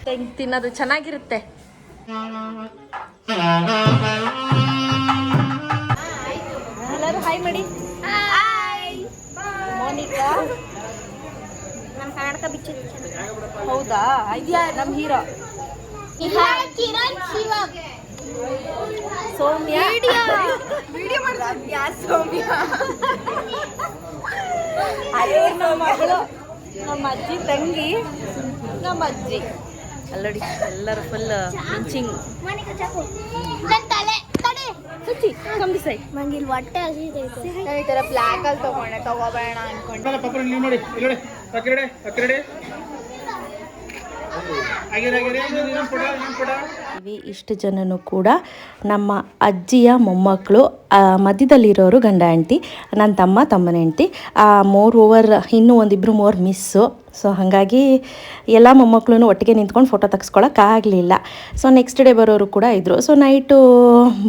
ಹೆಂಗ್ ತಿನ್ನೋದು ಚೆನ್ನಾಗಿರುತ್ತೆ. ಎಲ್ಲರೂ ಹಾಯ್ ಮಾಡಿ. ಮೋನಿಕಾ ನಮ್ಮ ಕರ್ನಾಟಕ ಬಿಚ್ಚು. ಹೌದಾ? ಇದೆಯಾ ನಮ್ಮ ಹೀರೋ ಕಿರಣ್ ಶಿವ. ಸೌಮ್ಯ ವಿಡಿಯೋ ಮಾಡ್ತೀನಿ. ಯಾರು ಸೌಮ್ಯ? ಅದೇ ನಮ್ಮ ಮಗಳು, ನಮ್ಮ ಅಜ್ಜಿ ತಂಗಿ, ನಮ್ಮ ಅಜ್ಜಿ. ಅಲ್ಲಡಿ ಎಲ್ಲರೂ ಫುಲ್ ಮಿಂಚಿಂಗ್. ನನ್ನ ತಲೆ ತಡೆ ಸುಚ್ಚಿ ಕಂಬಿಸೈ. ನಂಗೆ ಇಲ್ಲಿ ಹೊಟ್ಟೆ ಹಸಿತೈತೆ. ನಾನು ಈ ಥರ ಬ್ಲ್ಯಾಕಲ್ಲಿ ತಗೋಬೇಡ ಅನ್ಕೊಂಡೆ. ಇಷ್ಟು ಜನನು ಕೂಡ ನಮ್ಮ ಅಜ್ಜಿಯ ಮೊಮ್ಮಕ್ಕಳು, ಮಧ್ಯದಲ್ಲಿರೋರು ಗಂಡ ಹೆಂಡ್ತಿ, ನನ್ನ ತಮ್ಮನ ಹೆಂಡ್ತಿ. ಮೋರ್ ಓವರ್ ಇನ್ನೂ ಒಂದಿಬ್ಬರು ಮಿಸ್ಸು. ಸೊ ಹಾಗಾಗಿ ಎಲ್ಲ ಮೊಮ್ಮಕ್ಕಳು ಒಟ್ಟಿಗೆ ನಿಂತ್ಕೊಂಡು ಫೋಟೋ ತೆಗೆಸ್ಕೊಳ್ಳೋಕ್ಕಾಗಲಿಲ್ಲ. ಸೊ ನೆಕ್ಸ್ಟ್ ಡೇ ಬರೋರು ಕೂಡ ಇದ್ದರು. ಸೊ ನೈಟು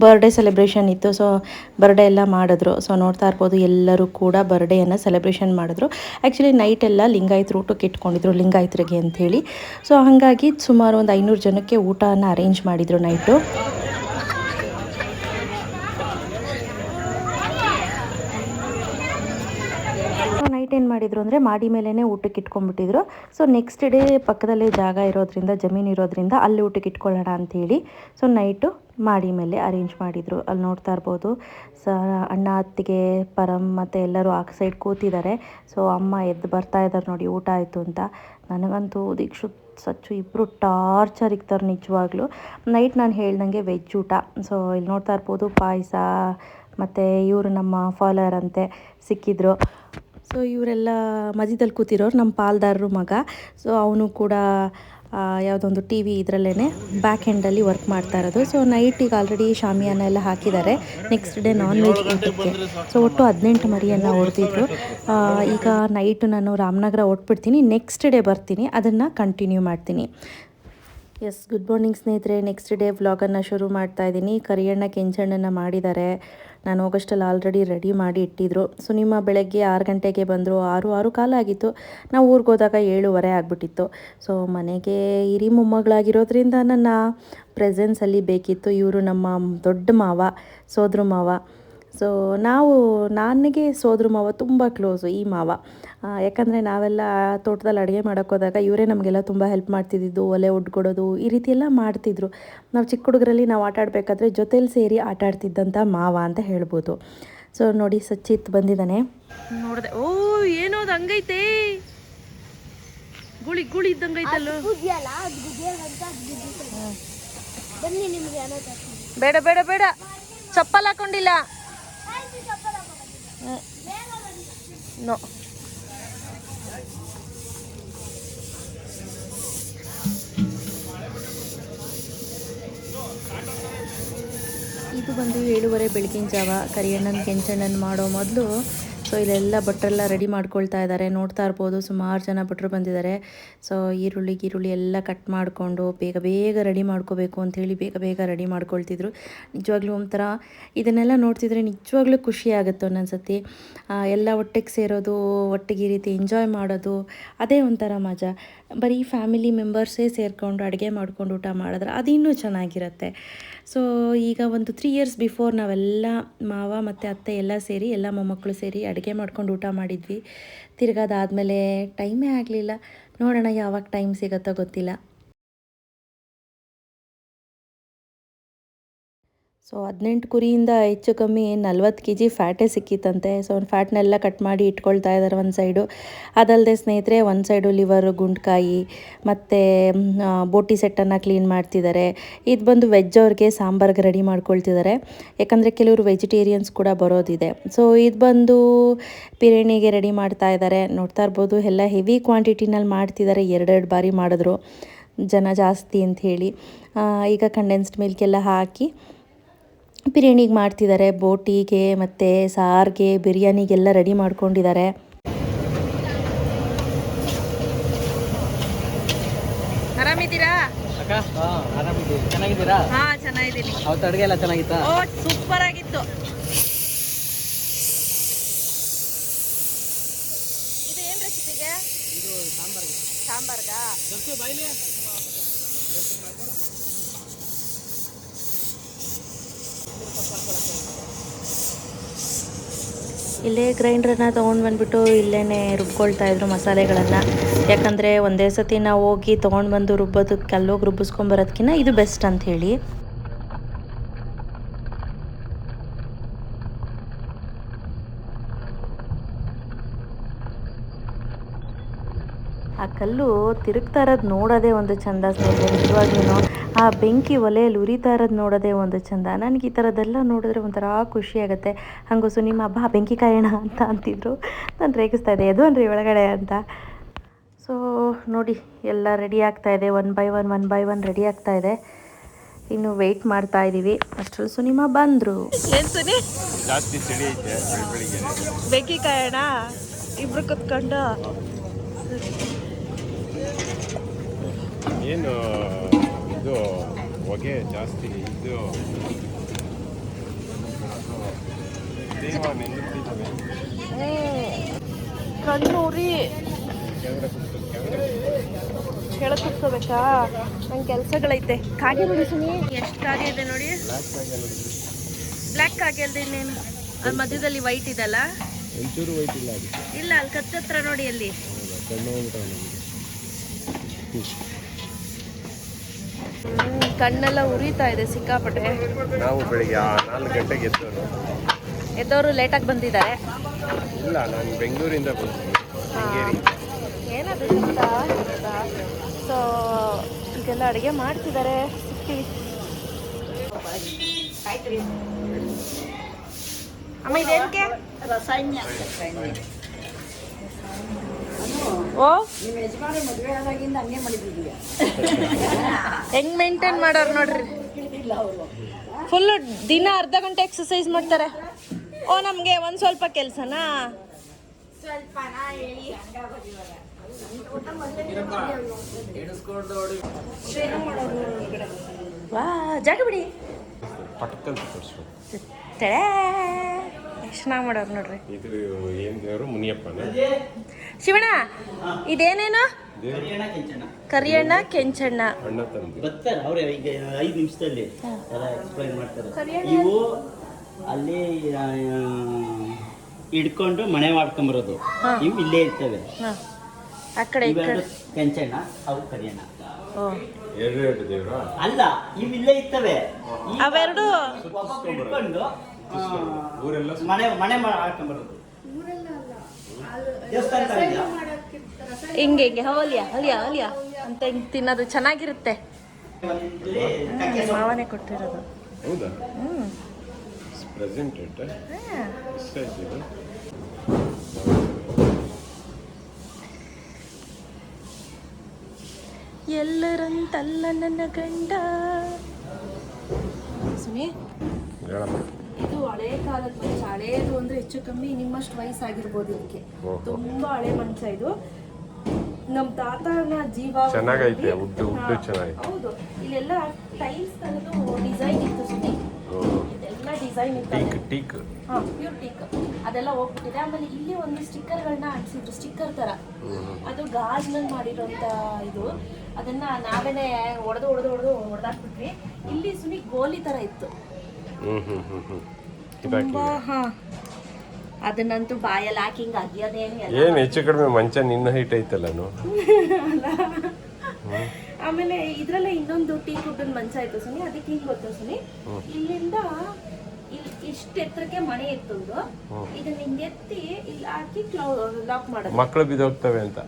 ಬರ್ಡೇ ಸೆಲೆಬ್ರೇಷನ್ ಇತ್ತು. ಸೊ ಬರ್ಡೇ ಎಲ್ಲ ಮಾಡಿದ್ರು. ಸೊ ನೋಡ್ತಾ ಇರ್ಬೋದು ಎಲ್ಲರೂ ಕೂಡ ಬರ್ಡೇಯನ್ನು ಸೆಲೆಬ್ರೇಷನ್ ಮಾಡಿದ್ರು. ಆ್ಯಕ್ಚುಲಿ ನೈಟೆಲ್ಲ ಲಿಂಗಾಯತರು ಊಟಕ್ಕೆ ಇಟ್ಕೊಂಡಿದ್ರು, ಲಿಂಗಾಯತರಿಗೆ ಅಂಥೇಳಿ. ಸೊ ಹಾಗಾಗಿ ಸುಮಾರು ಒಂದು 500 ಜನಕ್ಕೆ ಊಟನ ಅರೇಂಜ್ ಮಾಡಿದರು ನೈಟು. ನೈಟ್ ಏನು ಮಾಡಿದರು ಅಂದರೆ ಮಾಡಿ ಮೇಲೇ ಊಟಕ್ಕೆ ಇಟ್ಕೊಂಡ್ಬಿಟ್ಟಿದ್ರು. ಸೊ ನೆಕ್ಸ್ಟ್ ಡೇ ಪಕ್ಕದಲ್ಲೇ ಜಾಗ ಇರೋದ್ರಿಂದ, ಜಮೀನು ಇರೋದ್ರಿಂದ ಅಲ್ಲಿ ಊಟಕ್ಕೆ ಇಟ್ಕೊಳ್ಳೋಣ ಅಂಥೇಳಿ ಸೊ ನೈಟು ಮಾಡಿ ಮೇಲೆ ಅರೇಂಜ್ ಮಾಡಿದರು. ಅಲ್ಲಿ ನೋಡ್ತಾ ಇರ್ಬೋದು ಅಣ್ಣ, ಅತ್ತಿಗೆ, ಪರಮ್ ಮತ್ತು ಎಲ್ಲರೂ ಆ ಸೈಡ್ ಕೂತಿದ್ದಾರೆ. ಸೊ ಅಮ್ಮ ಎದ್ದು ಬರ್ತಾ ಇದ್ದಾರೆ ನೋಡಿ ಊಟ ಆಯಿತು ಅಂತ. ನನಗಂತೂ ದೀಕ್ಷು ಸಚ್ಚು ಇಬ್ಬರು ಟಾರ್ಚರ್ ಇಕ್ತಾರೆ ನಿಜವಾಗ್ಲೂ. ನೈಟ್ ನಾನು ಹೇಳ್ದಂಗೆ ವೆಜ್ ಊಟ. ಸೊ ಇಲ್ಲಿ ನೋಡ್ತಾ ಇರ್ಬೋದು ಪಾಯಸ, ಮತ್ತು ಇವರು ನಮ್ಮ ಫಾಲೋವರ್ ಅಂತೆ ಸಿಕ್ಕಿದ್ರು. ಸೊ ಇವರೆಲ್ಲ ಮಧ್ಯದಲ್ಲಿ ಕೂತಿರೋರು ನಮ್ಮ ಪಾಲ್ದಾರರು ಮಗ. ಸೊ ಅವನು ಕೂಡ ಯಾವುದೊಂದು ಟಿ ವಿ ಇದರಲ್ಲೇ ಬ್ಯಾಕ್ ಎಂಡಲ್ಲಿ ವರ್ಕ್ ಮಾಡ್ತಾ ಇರೋದು. ಸೊ ನೈಟಿಗೆ ಆಲ್ರೆಡಿ ಶಾಮಿಯಾನ ಎಲ್ಲ ಹಾಕಿದ್ದಾರೆ. ನೆಕ್ಸ್ಟ್ ಡೇ ನಾನ್ ವೆಜ್ ಊಟಕ್ಕೆ. ಸೊ ಒಟ್ಟು 18 ಮರಿಯನ್ನು ಹೊಡೆದಿದ್ರು. ಈಗ ನೈಟು ನಾನು ರಾಮನಗರ ಹೊಟ್ಬಿಡ್ತೀನಿ, ನೆಕ್ಸ್ಟ್ ಡೇ ಬರ್ತೀನಿ, ಅದನ್ನು ಕಂಟಿನ್ಯೂ ಮಾಡ್ತೀನಿ. ಎಸ್, ಗುಡ್ ಮಾರ್ನಿಂಗ್ ಸ್ನೇಹಿತರೆ. ನೆಕ್ಸ್ಟ್ ಡೇ ವ್ಲಾಗನ್ನು ಶುರು ಮಾಡ್ತಾಯಿದ್ದೀನಿ. ಕರಿಯಣ್ಣ ಕೆಂಚಣ್ಣನ ಮಾಡಿದ್ದಾರೆ. ನಾನು ಹೋಗೋಷ್ಟಲ್ಲಿ ಆಲ್ರೆಡಿ ರೆಡಿ ಮಾಡಿ ಇಟ್ಟಿದ್ರು. ಸೊ ನಿಮ್ಮ ಬೆಳಗ್ಗೆ 6 ಗಂಟೆಗೆ ಬಂದರು. 6 ಕಾಲ ಆಗಿತ್ತು. ನಾವು ಊರಿಗೆ ಹೋದಾಗ 7:15 ಆಗಿಬಿಟ್ಟಿತ್ತು. ಸೊ ಮನೆಗೆ ಹಿರಿ ಮೊಮ್ಮಗಳಾಗಿರೋದ್ರಿಂದ ನನ್ನ ಪ್ರೆಸೆನ್ಸಲ್ಲಿ ಬೇಕಿತ್ತು. ಇವರು ನಮ್ಮ ದೊಡ್ಡ ಮಾವ, ಸೋದ್ರ ಮಾವ. ಸೊ ನನಗೆ ಸೋದ್ರ ಮಾವ ತುಂಬ ಕ್ಲೋಸು ಈ ಮಾವ. ಯಾಕಂದರೆ ನಾವೆಲ್ಲ ತೋಟದಲ್ಲಿ ಅಡುಗೆ ಮಾಡೋಕ್ಕೋದಾಗ ಇವರೇ ನಮಗೆಲ್ಲ ತುಂಬ ಹೆಲ್ಪ್ ಮಾಡ್ತಿದ್ದಿದ್ದು. ಒಲೆ ಒಡ್ಕೊಡೋದು ಈ ರೀತಿ ಎಲ್ಲ ಮಾಡ್ತಿದ್ರು. ನಾವು ಚಿಕ್ಕ ಹುಡುಗರಲ್ಲಿ ನಾವು ಆಟ ಆಡಬೇಕಾದ್ರೆ ಜೊತೇಲಿ ಸೇರಿ ಆಟ ಆಡ್ತಿದ್ದಂಥ ಮಾವ ಅಂತ ಹೇಳ್ಬೋದು. ಸೊ ನೋಡಿ ಸಚ್ಚಿತ್ ಬಂದಿದ್ದಾನೆ. ನೋಡಿದೆ, ಓ ಏನೋದು ಹಂಗೈತೆ, ಗುಳಿ ಇದ್ದಂಗೈತಲ್ಲ. ಬೇಡ ಬೇಡ ಬೇಡ, ಚಪ್ಪಲ್ ಹಾಕೊಂಡಿಲ್ಲ. ನೋ, ಇದು ಬಂದು 7:15 ಬೆಳಗಿನ ಜಾವ. ಕರಿಯಣ್ಣನ ಕೆಂಚಣ್ಣನ ಮಾಡೋ ಮೊದಲು ಸೊ ಇಲ್ಲೆಲ್ಲ ಭಟ್ರೆಲ್ಲ ರೆಡಿ ಮಾಡ್ಕೊಳ್ತಾ ಇದ್ದಾರೆ. ನೋಡ್ತಾ ಇರ್ಬೋದು ಸುಮಾರು ಜನ ಭಟ್ರು ಬಂದಿದ್ದಾರೆ. ಸೊ ಈರುಳ್ಳಿ ಎಲ್ಲ ಕಟ್ ಮಾಡಿಕೊಂಡು ಬೇಗ ರೆಡಿ ಮಾಡ್ಕೋಬೇಕು ಅಂಥೇಳಿ ಬೇಗ ರೆಡಿ ಮಾಡ್ಕೊಳ್ತಿದ್ರು. ನಿಜವಾಗ್ಲೂ ಒಂಥರ ಇದನ್ನೆಲ್ಲ ನೋಡ್ತಿದ್ರೆ ನಿಜವಾಗ್ಲೂ ಖುಷಿ ಆಗುತ್ತೆ ಒಂದೊಂದು ಸತಿ. ಎಲ್ಲ ಒಟ್ಟಿಗೆ ಸೇರೋದು, ಒಟ್ಟಿಗೆ ಈ ರೀತಿ ಎಂಜಾಯ್ ಮಾಡೋದು, ಅದೇ ಒಂಥರ ಮಜಾ. ಬರೀ ಫ್ಯಾಮಿಲಿ ಮೆಂಬರ್ಸೇ ಸೇರಿಕೊಂಡು ಅಡುಗೆ ಮಾಡ್ಕೊಂಡು ಊಟ ಮಾಡಿದ್ರೆ ಅದು ಇನ್ನೂ ಚೆನ್ನಾಗಿರುತ್ತೆ. ಸೊ ಈಗ ಒಂದು 3 ಇಯರ್ಸ್ ಬಿಫೋರ್ ನಾವೆಲ್ಲ ಮಾವ ಮತ್ತು ಅತ್ತೆ ಎಲ್ಲ ಸೇರಿ, ಎಲ್ಲ ಮೊಮ್ಮಕ್ಕಳು ಸೇರಿ ಅಡುಗೆ ಮಾಡ್ಕೊಂಡು ಊಟ ಮಾಡಿದ್ವಿ. ತಿರ್ಗಾದಾದಮೇಲೆ ಟೈಮೇ ಆಗಲಿಲ್ಲ. ನೋಡೋಣ ಯಾವಾಗ ಟೈಮ್ ಸಿಗುತ್ತೋ ಗೊತ್ತಿಲ್ಲ. ಸೊ 18 ಕುರಿಯಿಂದ ಹೆಚ್ಚು ಕಮ್ಮಿ 40 kg ಫ್ಯಾಟೇ ಸಿಕ್ಕಿತ್ತಂತೆ. ಸೊ ಫ್ಯಾಟ್ನೆಲ್ಲ ಕಟ್ ಮಾಡಿ ಇಟ್ಕೊಳ್ತಾ ಇದ್ದಾರೆ ಒಂದು ಸೈಡು. ಅದಲ್ಲದೆ ಸ್ನೇಹಿತರೆ ಒಂದು ಸೈಡು ಲಿವರು, ಗುಂಡ್ಕಾಯಿ ಮತ್ತು ಬೋಟಿ ಸೆಟ್ಟನ್ನು ಕ್ಲೀನ್ ಮಾಡ್ತಿದ್ದಾರೆ. ಇದು ಬಂದು ವೆಜ್ ಅವ್ರಿಗೆ ಸಾಂಬಾರ್ಗೆ ರೆಡಿ ಮಾಡ್ಕೊಳ್ತಿದ್ದಾರೆ. ಯಾಕಂದರೆ ಕೆಲವರು ವೆಜಿಟೇರಿಯನ್ಸ್ ಕೂಡ ಬರೋದಿದೆ. ಸೊ ಇದು ಬಂದು ಬಿರಿಯಾನಿಗೆ ರೆಡಿ ಮಾಡ್ತಾ ಇದ್ದಾರೆ. ನೋಡ್ತಾ ಇರ್ಬೋದು ಎಲ್ಲ ಹೆವಿ ಕ್ವಾಂಟಿಟಿನಲ್ಲಿ ಮಾಡ್ತಿದ್ದಾರೆ. 2 ಬಾರಿ ಮಾಡಿದ್ರು ಜನ ಜಾಸ್ತಿ ಅಂಥೇಳಿ. ಈಗ ಕಂಡೆನ್ಸ್ಡ್ ಮಿಲ್ಕೆಲ್ಲ ಹಾಕಿ ಬಿರಿಯಾನಿಗೆ ಮಾಡ್ತಿದ್ದಾರೆ. ಬೋಟಿಗೆ ಮತ್ತು ಸಾರಿಗೆ, ಬಿರಿಯಾನಿಗೆಲ್ಲ ರೆಡಿ ಮಾಡ್ಕೊಂಡಿದ್ದಾರೆ. ಆರಾಮಿದ್ದೀರಾ? ಚೆನ್ನಾಗಿದ್ದೀರಾ? ಹಾಂ ಚೆನ್ನಾಗಿದ್ದೀನಿ. ಅವತ್ತು ಅಡುಗೆ ಎಲ್ಲ ಚೆನ್ನಾಗಿತ್ತಾ? ಓ ಸೂಪರ್ ಆಗಿತ್ತು. ಇದು ಏನು ರೆಸಿಪಿಗೆ? ಸಾಂಬಾರ್ಗಾ? ಇಲ್ಲೇ ಗ್ರೈಂಡ್ರನ್ನ ತೊಗೊಂಡು ಬಂದುಬಿಟ್ಟು ಇಲ್ಲೇ ರುಬ್ಕೊಳ್ತಾ ಇದ್ರು ಮಸಾಲೆಗಳನ್ನು. ಯಾಕಂದರೆ ಒಂದೇ ಸತಿ ನಾವು ಹೋಗಿ ತೊಗೊಂಡು ಬಂದು ರುಬ್ಬೋದಕ್ಕೆ ಅಲ್ಲೋಗಿ ರುಬ್ಬಿಸ್ಕೊಂಬರೋದಕ್ಕಿಂತ ಇದು ಬೆಸ್ಟ್ ಅಂತ ಹೇಳಿ. ಆ ಕಲ್ಲು ತಿರುಗ್ತಾ ಇರೋದು ನೋಡೋದೇ ಒಂದು ಚಂದ ಸ್ನೇಹಿತರೆ. ನಿಜವಾಗ್ಲೂ ಆ ಬೆಂಕಿ ಒಲೆಯಲ್ಲಿ ಉರಿತಾ ಇರೋದು ನೋಡೋದೇ ಒಂದು ಚಂದ. ನನಗೆ ಈ ಥರದ್ದೆಲ್ಲ ನೋಡಿದ್ರೆ ಒಂಥರ ಖುಷಿ ಆಗುತ್ತೆ. ಹಂಗು ಸುನಿಮ ಹಬ್ಬ ಬೆಂಕಿ ಕಾಯೋಣ ಅಂತ ಅಂತಿದ್ರು. ನಾನು ರೇಗಿಸ್ತಾ ಇದ್ದೆ, ಎದು ಅನ್ರಿ ಒಳಗಡೆ ಅಂತ. ಸೊ ನೋಡಿ ಎಲ್ಲ ರೆಡಿ ಆಗ್ತಾಯಿದೆ, ಒನ್ ಬೈ ಒನ್ ರೆಡಿ ಆಗ್ತಾಯಿದೆ. ಇನ್ನು ವೆಯ್ಟ್ ಮಾಡ್ತಾ ಇದ್ದೀವಿ. ಅಷ್ಟರಲ್ಲಿ ಸುನಿಮ ಬಂದರು. ಏನು ಸುನಿ, ಜಾಸ್ತಿ ಚಳಿ ಐತೆ ಬೆಳಿಗ್ಗೆ. ಬೆಂಕಿ ಕಾಯೋಣ ಇಬ್ರು ಕುತ್ಕೊಂಡು. ಏನು ಇದು ಹೊಗೆ ಜಾಸ್ತಿ ಇದು ದೇಹ ನೆನ್ನುತ್ತಿದ್ದಾವೆ. ಕಣ್ಣು ಉರಿ ಕೆಳಗೆ ಕುತ್ಕೋಬೇಕಾ? ನಂಗೆ ಕೆಲಸಗಳೈತೆ. ಕಾಗೆ ನೋಡಿ ಸುನಿ, ಎಷ್ಟು ಕಾಗೆ ಇದೆ ನೋಡಿ. ಬ್ಲ್ಯಾಕ್ ಕಾಗೆ ಅಲ್ದೆ ಇನ್ನೇನು? ಅಲ್ಲಿ ಮಧ್ಯದಲ್ಲಿ ವೈಟ್ ಇದಲ್ಲ, ಒಂಚೂರು ವೈಟ್ ಇಲ್ಲ ಅದು. ಇಲ್ಲ ಅಲ್ಲಿ ಕಚ್ಚತ್ರ ನೋಡಿ, ಅಲ್ಲಿ ಕಣ್ಣೆಲ್ಲ ಉರಿತಾ ಇದೆ ಸಿಕ್ಕಾಪಟ್ಟೆ. ನಾವು ಬೆಳಿಗ್ಗೆ 4 ಗಂಟೆಗೆ ಎದ್ದವರು ಲೇಟಾಗಿ ಬಂದಿದ್ದಾರೆ. ಇಲ್ಲ, ನಾನು ಬೆಂಗಳೂರಿಂದ ಬಂದಿದ್ದೀನಿ. ಏನಾದ್ರು ಅಂತ ಸೊ ಈಗೆಲ್ಲ ಅಡುಗೆ ಮಾಡ್ತಿದ್ದಾರೆ. ಸಿಗ್ತೀವಿ. ಅಮ್ಮ ಇದೇನಕ್ಕೆ? ಓ ಹೆಂಗ್ ಮೇಂಟೈನ್ ಮಾಡೋರು ನೋಡ್ರಿ. ಫುಲ್ ದಿನ ಅರ್ಧ ಗಂಟೆ ಎಕ್ಸಸೈಸ್ ಮಾಡ್ತಾರೆ. ಓ ನಮ್ಗೆ ಒಂದ್ ಸ್ವಲ್ಪ ಕೆಲ್ಸನಾ? ವಾ ಜಾಗ ಬಿಡಿ. ಪಟ್ಕಂತ ತೋರಿಸು. ಎಷ್ಟು ಚೆನ್ನಾಗಿ ಮಾಡೋರು ನೋಡ್ರಿ. ಇದು ಏನು ದೇವರು? ಮುನಿಯಪ್ಪನ. ಶಿವಣ್ಣ ಇದೇನೇನು? ಕರಿಯಣ್ಣ ಕೆಂಚಣ್ಣ ಅಣ್ಣ ತಂದು ಬರ್ತಾರೆ ಅವ್ರೆ. ಈಗ 5 ನಿಮಿಷದಲ್ಲಿ ಎಲ್ಲ ಎಕ್ಸ್ಪ್ಲೈನ್ ಮಾಡ್ತಾರೆ. ಇವು ಅಲ್ಲಿ ಹಿಡ್ಕೊಂಡು ಮನೆ ಮಾಡ್ಕೊಂಬರೋದು. ಇವು ಇಲ್ಲೇ ಇರ್ತವೆ. ಆ ಕಡೆ ಕೆಂಚಣ್ಣ, ಅವು ಕರಿಯಣ್ಣ. ಎರಡು ದೇವ್ರ ಅಲ್ಲ, ಇವು ಇಲ್ಲೇ ಇರ್ತವೆ. ಅವೆರಡು ಹಿಡ್ಕೊಂಡು ಊರೆಲ್ಲ ಮನೆ ಮಾಡ್ಕೊಂಬರೋದು. ದೇವಸ್ಥಾನ ಹಿಂಗೆ ಹಿಂಗೆ ಹೊಲಿಯ ಹೊಲಿಯ ಹೊಲಿಯ ಅಂತ ಹಿಂಗೆ ತಿನ್ನೋದು ಚೆನ್ನಾಗಿರುತ್ತೆ. ಮಾವನೇ ಕೊಟ್ಟಿರೋದು. ಹೌದಾ? ಪ್ರೆಸೆಂಟ್ ಇಷ್ಟ ಆಯ್ತು. ಎಲ್ಲರಂತಲ್ಲ ನನ್ನ ಗಂಡ. ಸುನಿ, ಇದು ಹಳೆ ಕಾಲದ ಮಂಚ. ಹಳೇದು ಅಂದ್ರೆ ಹೆಚ್ಚು ಕಮ್ಮಿ ನಿಮ್ಮಷ್ಟು ವಯಸ್ಸಾಗಿರ್ಬೋದು. ಇದಕ್ಕೆ ತುಂಬಾ ಹಳೆ ಮಂಚ ಇದು. ನಮ್ ತಾತನ ಜೀವ ಚೆನ್ನಾಗೈತೆ. ಉದ್ದು ಚೆನ್ನಾಗೈತೆ. ಹೌದು. ಇಲ್ಲೆಲ್ಲ ಟೈಲ್ಸ್ ತರದು ಡಿಸೈನ್ ಇತ್ತು ಸುನಿ. ಇದೆಲ್ಲ ಡಿಸೈನ್ ಇತ್ತು. Teak pure teak. ಅದೆಲ್ಲ ಹೋಗ್ಬಿಟ್ಟಿದೆ. ಆಮೇಲೆ ಇಲ್ಲಿ ಒಂದು ಸ್ಟಿಕ್ಕರ್ಗಳನ್ನ ಅಂಟಿಸಿದ್ರು, ಸ್ಟಿಕ್ಕರ್ ತರ. ಅದು ಗಾಜ್ನಲ್ಲಿ ಮಾಡಿರೋಂಥ ಇದು. ಅದನ್ನ ನಾವೇನೆ ಹೊಡೆದಾಕ್ಬಿಟ್ವಿ. ಇಲ್ಲಿ ಸುನಿ ಗೋಲಿ ತರ ಇತ್ತು. ತುಂಬಾ ಅದನ್ನಂತೂ ಬಾಯಲ್ಲಿ ಹಾಕಿ ಹಿಂಗೆ ಅಗಿಯೋದೇನು ಏನು ಹೆಚ್ಚು ಕಡಿಮೆ ಮಂಚ ನಿನ್ನ ಹೈಟ್ ಐತಲ್ಲ. ಆಮೇಲೆ ಇದ್ರಲ್ಲೇ ಇನ್ನೊಂದು ಟೀ ಕುಡ್ಡನ್ ಮಂಚ ಇತ್ತು ಸುನಿ. ಅದಕ್ಕೆ ಹಿಂಗೆ ಗೊತ್ತು ಸುನಿ, ಇಲ್ಲಿಂದ ಇಷ್ಟು ಎತ್ತರಕ್ಕೆ ಮನೆ ಎತ್ತುದು. ಇದನ್ನ ಹಿಂಗೆತ್ತಿ ಇಲ್ಲಿ ಹಾಕಿ ಲಾಕ್ ಮಾಡೋದು. ಮಕ್ಕಳು ಬಿದ್ದೋಗ್ತವೆ ಅಂತ.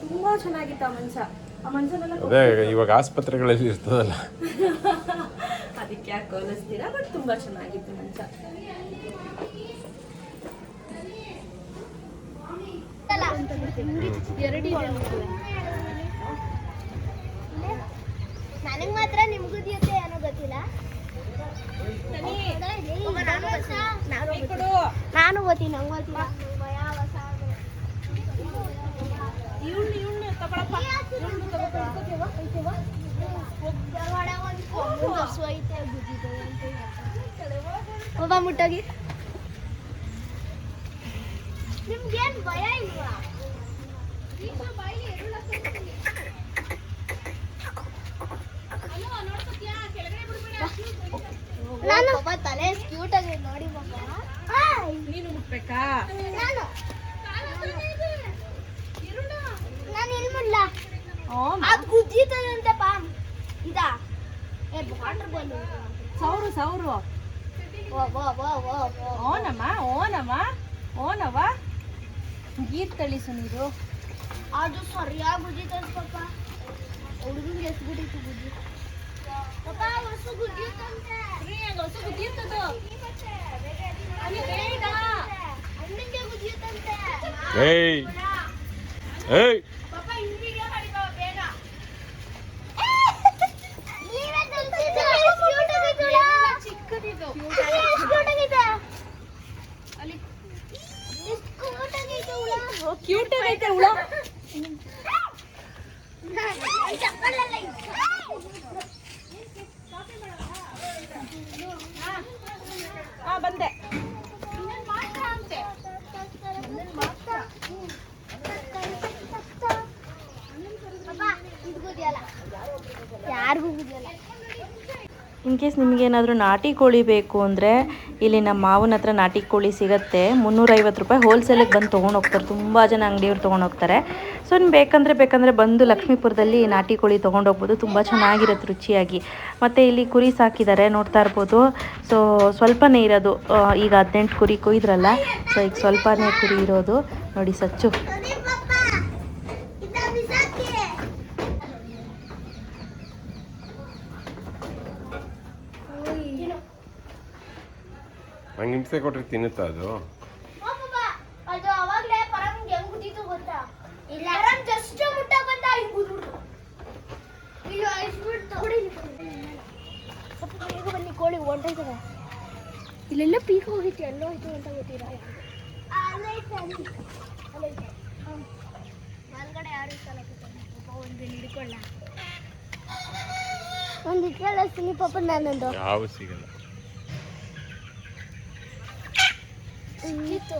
ತುಂಬಾ ಚೆನ್ನಾಗಿತ್ತು ಆ ಮಂಚ. ಆ ಮಂಚನೆಲ್ಲ ಅದೇ ಇವಾಗ ಆಸ್ಪತ್ರೆಗಳಲ್ಲಿ ಇರ್ತದಲ್ಲ. ಅದಕ್ಕೆ ಯಾಕೆ ಹೋಲಿಸ್ತೀರಾ? ಬಟ್ ತುಂಬಾ ಚೆನ್ನಾಗಿತ್ತು ಮಂಚ. ನನಗೆ ಮಾತ್ರ ನಿಮ್ಗುದಿಯುತ್ತೆ ಏನೋ ಗೊತ್ತಿಲ್ಲ. ನಾನು ಓದ್ತೀನಿ, ನಂಗೆ ಓದ್ತಿಲ್ಲ. ಒಬ್ಬ ಮುಟ್ಟೋಗಿ ನಿಮ್ಗೇನು ಭಯ ಇಲ್ವಾ? ನಾನು ತಲೆ ಕ್ಯೂಟ್ ಆಗಿ ನೋಡಿ ನೀನು ಮುಟ್ಬೇಕಾ? ನಾನು ಇಲ್ಲಿ ಮುಡ್ಲ ಅದು ಗುಜ್ಜಿತದಂತೆ ಪಾಮ್ ಇದಾ ವಾಟರ್ ಬಾಲ್ ಸೌರು ಸೌರು. ಓನಮ್ಮ ಓನಮ್ಮ ಓನವ ಗೀರ್ ತಳಿಸು ನೀರು. ಅದು ಸರಿಯಾಗಿ ಗುಜ್ಜಿತದ ಪಾಪ. ಹುಡುಗಿಗೆ ಎಷ್ಟು ಬಿಟ್ಟಿತ್ತು ಗುಜ್ಜಿ ಪಾಪ. ಹೊಸ ಗುಜ್ಜಿತಂತೆ ಹೊಸ ಗುದ್ದಿರ್ತದು ಬೇಡ. ಹಣ್ಣಿಗೆ ಗುಜ್ಜಿತಂತೆ ಏಯ್ ಏಯ್ ಪಾಪ. ಹಿಂದಿಗೆ ಮಾಡಿದ ಬೇಡ. ಚಿಕ್ಕದಿದು ಕ್ಯೂಟ್ ಆಗೈತೆ ಹುಳ. ಬಂದೆ. ಯಾರಿಗೂ ಗುದಿಯಲ್ಲ. ಇನ್ ಕೇಸ್ ನಿಮಗೇನಾದರೂ ನಾಟಿ ಕೋಳಿ ಬೇಕು ಅಂದರೆ ಇಲ್ಲಿ ನಮ್ಮ ಮಾವನ ಹತ್ರ ನಾಟಿ ಕೋಳಿ ಸಿಗುತ್ತೆ. 350 ರೂಪಾಯಿ ಹೋಲ್ಸೇಲಿಗೆ ಬಂದು ತೊಗೊಂಡೋಗ್ತಾರೆ. ತುಂಬ ಜನ ಅಂಗಡಿಯವ್ರು ತೊಗೊಂಡೋಗ್ತಾರೆ. ಸೊ ನೀವು ಬೇಕಂದರೆ ಬಂದು ಲಕ್ಷ್ಮೀಪುರದಲ್ಲಿ ನಾಟಿ ಕೋಳಿ ತೊಗೊಂಡೋಗ್ಬೋದು. ತುಂಬ ಚೆನ್ನಾಗಿರುತ್ತೆ ರುಚಿಯಾಗಿ. ಮತ್ತು ಇಲ್ಲಿ ಕುರಿ ಸಾಕಿದ್ದಾರೆ ನೋಡ್ತಾ ಇರ್ಬೋದು. ಸೊ ಸ್ವಲ್ಪನೇ ಇರೋದು. ಈಗ 18 ಕುರಿ ಕೊಯ್ದ್ರಲ್ಲ, ಸೊ ಈಗ ಸ್ವಲ್ಪನೇ ಕುರಿ ಇರೋದು ನೋಡಿ. ಸಚ್ಚು ಹಂಗೆ ಹಿಂಸೆ ಕೊಟ್ಟರೆ ತಿನ್ನುತ್ತಾ ಅದು? ಅದು ಅವಾಗಲೇ ಪರಮ್ಗೆ ಹೆಂಗ್ ಗುದ್ದಿತ್ತು ಗೊತ್ತಾ? ಇಲ್ಲ ಪರಮ್ ಜಸ್ಟ್ ಮುಟ್ಟ ಬಂದ ಹಿಂಗ್ ಗುದ್ಬಿಡ್ತು. ಇಲ್ಲ ಐಸ್ಬಿಡ್ತು. ಸ್ವಲ್ಪ ಬೇಗ ಬನ್ನಿ, ಕೋಳಿ ಹೊಂಟೋಯ್ತದೆ. ಇಲ್ಲೆಲ್ಲ ಪೀಕ್ ಹೋಗಿತ್ತು, ಎಲ್ಲೋ ಹೋಯ್ತು ಅಂತ ಗೊತ್ತಿಲ್ಲ. ಒಳಗಡೆ ಯಾರು ಇತ್ತಲ್ಲ ಒಂದು ಹಿಡ್ಕೊಳ್ಳ. ಒಂದು ಇಟ್ಕೊಳ್ಳಿ ಪಾಪ. ನಾನೊಂದು ಯಾವ ಸಿಗಲ್ಲ. ಸಿಕ್ಕಿತ್ತು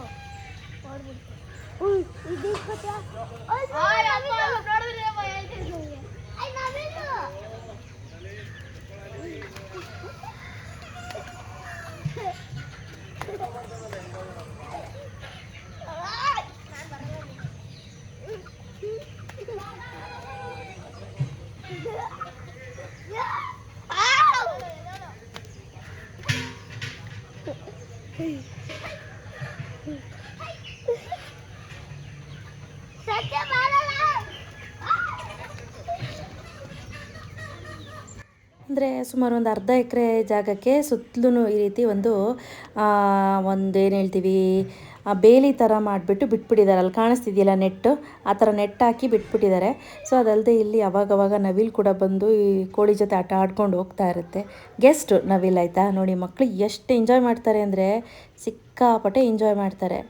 ಅಂದರೆ ಸುಮಾರು ಒಂದು ಅರ್ಧ ಎಕರೆ ಜಾಗಕ್ಕೆ ಸುತ್ತಲೂ ಈ ರೀತಿ ಒಂದೇನು ಹೇಳ್ತೀವಿ, ಬೇಲಿ ಥರ ಮಾಡಿಬಿಟ್ಟು ಬಿಟ್ಬಿಟ್ಟಿದ್ದಾರೆ. ಅಲ್ಲಿ ಕಾಣಿಸ್ತಿದೆಯಲ್ಲ ನೆಟ್ಟು, ಆ ಥರ ನೆಟ್ ಹಾಕಿ ಬಿಟ್ಬಿಟ್ಟಿದ್ದಾರೆ. ಸೊ ಅದಲ್ಲದೆ ಇಲ್ಲಿ ಅವಾಗವಾಗ ನವಿಲು ಕೂಡ ಬಂದು ಈ ಕೋಳಿ ಜೊತೆ ಆಟ ಆಡ್ಕೊಂಡು ಹೋಗ್ತಾ ಇರುತ್ತೆ. ಗೆಸ್ಟ್ ನವಿಲು ಆಯಿತಾ ನೋಡಿ. ಮಕ್ಕಳು ಎಷ್ಟು ಎಂಜಾಯ್ ಮಾಡ್ತಾರೆ ಅಂದರೆ ಸಿಕ್ಕಾಪಟ್ಟೆ ಎಂಜಾಯ್ ಮಾಡ್ತಾರೆ.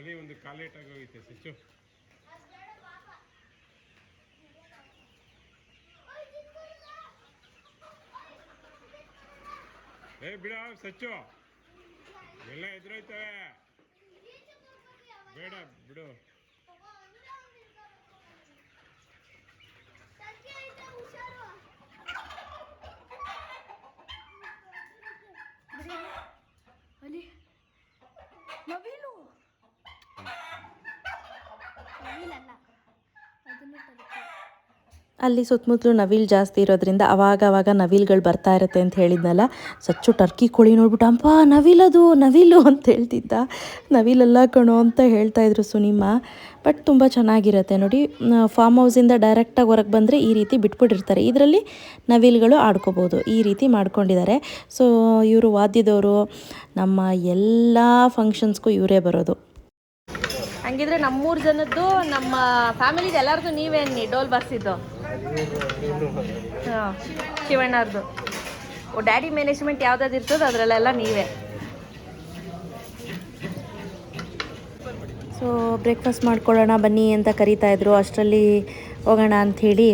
ಅಲ್ಲಿ ಒಂದು ಕಾಲೇಟಾಗಿ ಹೋಗಿತ್ತೆ ಸಚ್ಚು. ಬಿಡ ಸಚ್ಚು, ಎಲ್ಲ ಎದುರೋಯ್ತವೆ. ಬೇಡ ಬಿಡು. ಅಲ್ಲಿ ಸುತ್ತಮುತ್ತಲು ನವಿಲು ಜಾಸ್ತಿ ಇರೋದ್ರಿಂದ ಅವಾಗ ನವಿಲುಗಳು ಬರ್ತಾ ಇರುತ್ತೆ ಅಂತ ಹೇಳಿದ್ನಲ್ಲ. ಸಚ್ಚು ಟರ್ಕಿ ಕೋಳಿ ನೋಡ್ಬಿಟ್ಟು ಅಪ್ಪ ನವಿಲದು ನವಿಲು ಅಂತ ಹೇಳ್ತಿದ್ದ. ನವಿಲೆಲ್ಲ ಕಣೋ ಅಂತ ಹೇಳ್ತಾಯಿದ್ರು ಸುನಿಮ್ಮ. ಬಟ್ ತುಂಬ ಚೆನ್ನಾಗಿರುತ್ತೆ ನೋಡಿ. ಫಾರ್ಮ್ ಹೌಸಿಂದ ಡೈರೆಕ್ಟಾಗಿ ಹೊರಗೆ ಬಂದರೆ ಈ ರೀತಿ ಬಿಟ್ಬಿಟ್ಟಿರ್ತಾರೆ. ಇದರಲ್ಲಿ ನವಿಲುಗಳು ಆಡ್ಕೋಬೋದು, ಈ ರೀತಿ ಮಾಡ್ಕೊಂಡಿದ್ದಾರೆ. ಸೊ ಇವರು ವಾದ್ಯದವರು, ನಮ್ಮ ಎಲ್ಲ ಫಂಕ್ಷನ್ಸ್ಗೂ ಇವರೇ ಬರೋದು. ಹಂಗಿದ್ರೆ ನಮ್ಮೂರು ಜನದ್ದು, ನಮ್ಮ ಫ್ಯಾಮಿಲಿದು ಎಲ್ಲರದು ನೀವೇ ಅನ್ನಿ ಡೋಲ್ ಬರ್ಸಿದ್ದು. ಹಾಂ, ಶಿವಣ್ಣವ್ರದ್ದು. ಡ್ಯಾಡಿ ಮ್ಯಾನೇಜ್ಮೆಂಟ್ ಯಾವ್ದಾದ್ರು ಇರ್ತದೋ ಅದರಲ್ಲೆಲ್ಲ ನೀವೇ. ಸೊ ಬ್ರೇಕ್ಫಾಸ್ಟ್ ಮಾಡ್ಕೊಳ್ಳೋಣ ಬನ್ನಿ ಅಂತ ಕರೀತಾಯಿದ್ರು. ಅಷ್ಟರಲ್ಲಿ ಹೋಗೋಣ ಅಂಥೇಳಿ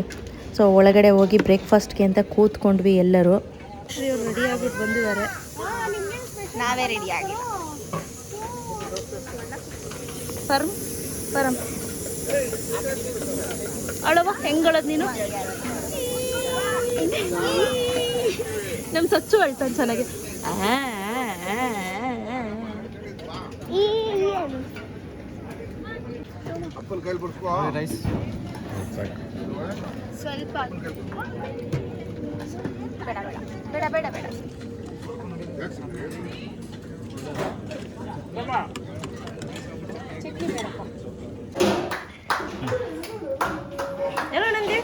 ಸೊ ಒಳಗಡೆ ಹೋಗಿ ಬ್ರೇಕ್ಫಾಸ್ಟ್ಗೆ ಅಂತ ಕೂತ್ಕೊಂಡ್ವಿ ಎಲ್ಲರೂ. ಇವ್ರು ರೆಡಿ ಆಗಿಬಿಟ್ಟು ಬಂದಿದ್ದಾರೆ. ನಾವೇ ರೆಡಿ ಆಗಿಲ್ಲ. ಪರಂ ಅಳವ ಹೆಂಗಳದ್ ನೀನು? ನಮ್ಮ ಸಚ್ಚು ಹೇಳ್ತಾನೆ ಚೆನ್ನಾಗಿ. ಸ್ವಲ್ಪ ಬೇಡ ಬೇಡ ಬೇಡ ಬೇಡ. ಚಟ್ನಿ ಬೇಡಪ್ಪ. ಏನೋ ನನಗೆ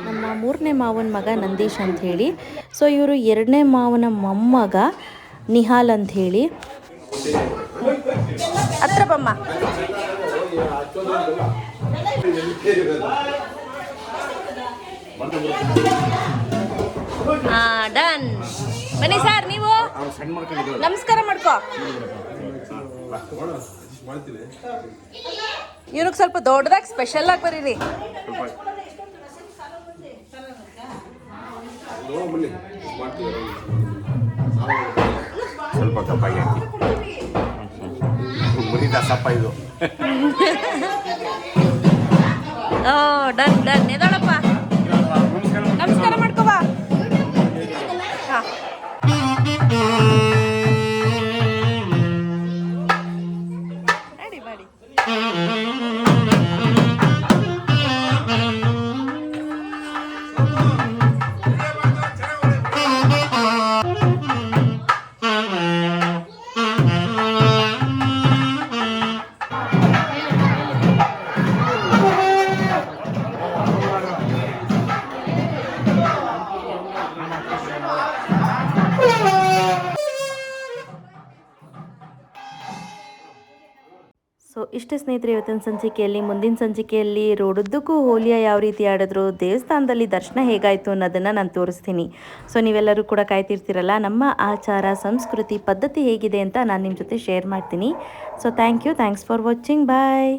ನಮ್ಮ 3ನೇ ಮಾವನ ಮಗ ನಂದೀಶ್ ಅಂಥೇಳಿ. ಸೊ ಇವರು 2ನೇ ಮಾವನ ಮೊಮ್ಮಗ ನಿಹಾಲ್ ಅಂಥೇಳಿ. ಹತ್ರ ಬಮ್ಮ. ಡನ್. ಬನ್ನಿ ಸರ್, ನೀವು ನಮಸ್ಕಾರ ಮಾಡ್ಕೋ. ಇವ್ರಿಗೆ ಸ್ವಲ್ಪ ದೊಡ್ಡದಾಗಿ ಸ್ಪೆಷಲ್ ಆಗಿ ಬರೀರಿ. ಸ್ವಲ್ಪ ಕಪ್ಪಾಗಿ ಹಾಕಿ ಮುರಿದ ಸಪ್ಪ ಇದು. Done done. ಎದಳಪ್ಪ, ನಮಸ್ಕಾರ ಮಾಡ್ಕೋಬಾ. ಹಾಂ, ಮಾಡಿ ಮಾಡಿ. ಸೊ ಇಷ್ಟೇ ಸ್ನೇಹಿತರೆ ಇವತ್ತಿನ ಸಂಚಿಕೆಯಲ್ಲಿ. ಮುಂದಿನ ಸಂಚಿಕೆಯಲ್ಲಿ ರೋಡುದ್ದಕ್ಕೂ ಹೋಲಿಯಾ ಯಾವ ರೀತಿ ಆಡಿದ್ರು, ದೇವಸ್ಥಾನದಲ್ಲಿ ದರ್ಶನ ಹೇಗಾಯಿತು ಅನ್ನೋದನ್ನು ನಾನು ತೋರಿಸ್ತೀನಿ. ಸೊ ನೀವೆಲ್ಲರೂ ಕೂಡ ಕಾಯ್ತಿರ್ತೀರಲ್ಲ, ನಮ್ಮ ಆಚಾರ ಸಂಸ್ಕೃತಿ ಪದ್ಧತಿ ಹೇಗಿದೆ ಅಂತ ನಾನು ನಿಮ್ಮ ಜೊತೆ ಶೇರ್ ಮಾಡ್ತೀನಿ. So thanks for watching. Bye.